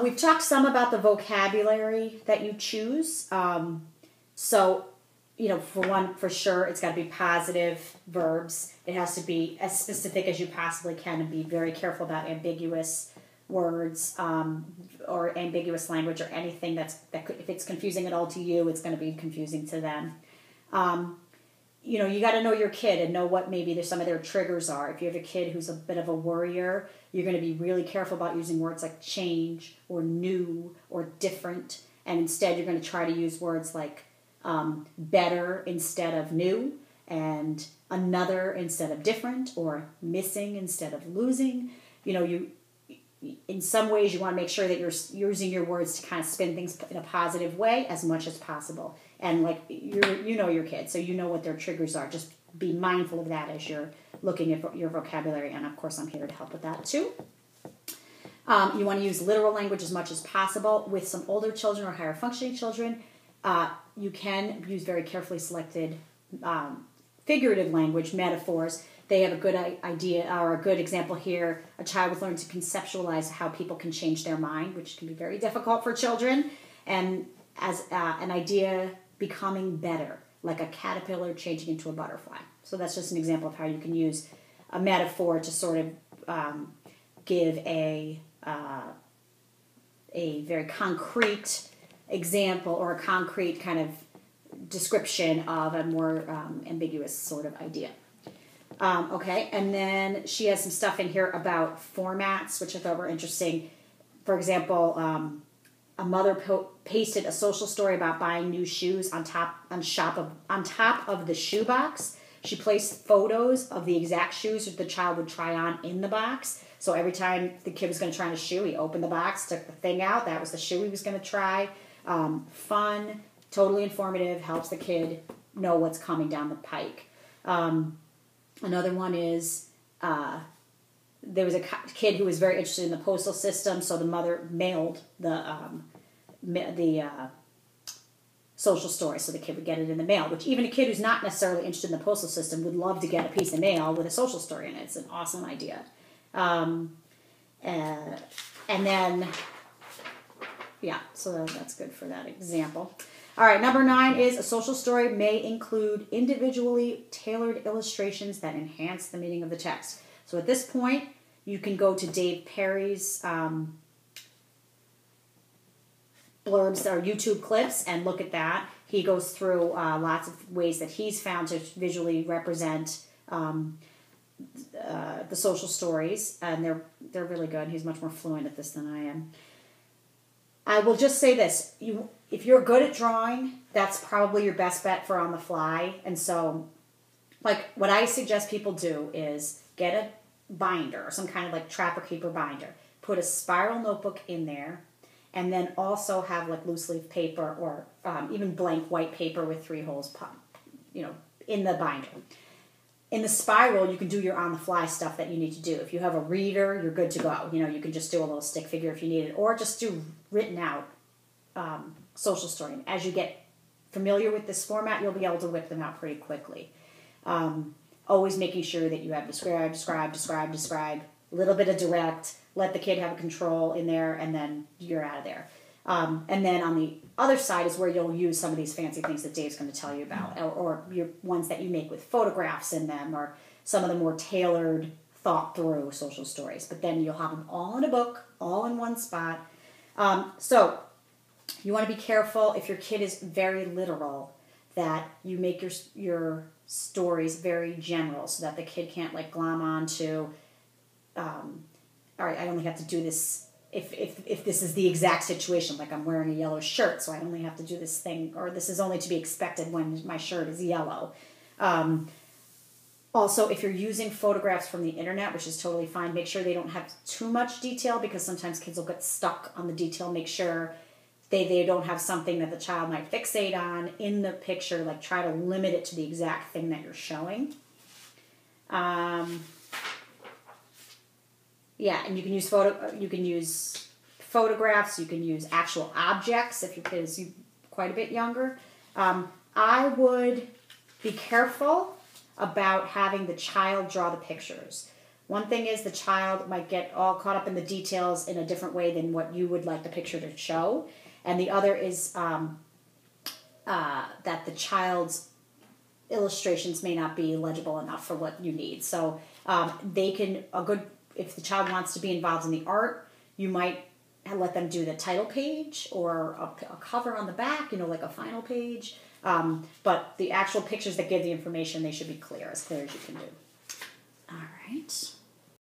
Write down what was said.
We've talked some about the vocabulary that you choose. So, for sure, it's got to be positive verbs. It has to be as specific as you possibly can, and be very careful about ambiguous words or ambiguous language or anything if it's confusing at all to you, it's going to be confusing to them. You got to know your kid and know what maybe some of their triggers are. If you have a kid who's a bit of a worrier, you're going to be really careful about using words like change or new or different. And instead, you're going to try to use words like better instead of new, and another instead of different, or missing instead of losing. In some ways, you want to make sure that you're using your words to kind of spin things in a positive way as much as possible. And you know your kids, so you know what their triggers are. Just be mindful of that as you're looking at your vocabulary. And of course, I'm here to help with that too. You want to use literal language as much as possible. With some older children or higher functioning children, you can use very carefully selected figurative language, metaphors. They have a good idea or a good example here. A child would learn to conceptualize how people can change their mind, which can be very difficult for children, and as an idea becoming better, like a caterpillar changing into a butterfly. So that's just an example of how you can use a metaphor to sort of give a very concrete example or a concrete kind of description of a more ambiguous sort of idea. Okay, and then she has some stuff in here about formats, which I thought were interesting. For example, a mother pasted a social story about buying new shoes on top of the shoebox. She placed photos of the exact shoes that the child would try on in the box. So every time the kid was going to try on a shoe, he opened the box, took the thing out. That was the shoe he was going to try. Fun, totally informative, helps the kid know what's coming down the pike. Another one is there was a kid who was very interested in the postal system, so the mother mailed the social story so the kid would get it in the mail, which even a kid who's not necessarily interested in the postal system would love to get a piece of mail with a social story in it. It's an awesome idea. And then, so that's good for that example. All right, number 9 is a social story may include individually tailored illustrations that enhance the meaning of the text. So at this point, you can go to Dave Perry's blurbs or YouTube clips and look at that. He goes through lots of ways that he's found to visually represent the social stories, and they're really good. He's much more fluent at this than I am. I will just say this. If you're good at drawing, that's probably your best bet for on the fly. And so, what I suggest people do is get a binder or some kind of Trapper Keeper binder. Put a spiral notebook in there, and then also have loose leaf paper or even blank white paper with 3 holes, in the binder. In the spiral, you can do your on-the-fly stuff that you need to do. If you have a reader, you're good to go. You can just do a little stick figure if you need it, or just do written out social story. And as you get familiar with this format, you'll be able to whip them out pretty quickly. Always making sure that you have describe, a little bit of direct, let the kid have a control in there, and then you're out of there. And then on the other side is where you'll use some of these fancy things that Dave's going to tell you about, or your ones that you make with photographs in them, or some of the more tailored, thought-through social stories. But then you'll have them all in a book, all in one spot. So you want to be careful if your kid is very literal that you make your stories very general so that the kid can't glom on to, all right, I only have to do this if this is the exact situation, I'm wearing a yellow shirt, so I only have to do this thing, or this is only to be expected when my shirt is yellow. Also, if you're using photographs from the internet, which is totally fine, make sure they don't have too much detail, because sometimes kids will get stuck on the detail. Make sure they don't have something that the child might fixate on in the picture. Try to limit it to the exact thing that you're showing. And you can use photographs. You can use actual objects if your kid is quite a bit younger. I would be careful about having the child draw the pictures. One thing is the child might get all caught up in the details in a different way than what you would like the picture to show. And the other is that the child's illustrations may not be legible enough for what you need. So if the child wants to be involved in the art, you might let them do the title page or a cover on the back, like a final page. But the actual pictures that give the information, they should be clear as you can do. All right.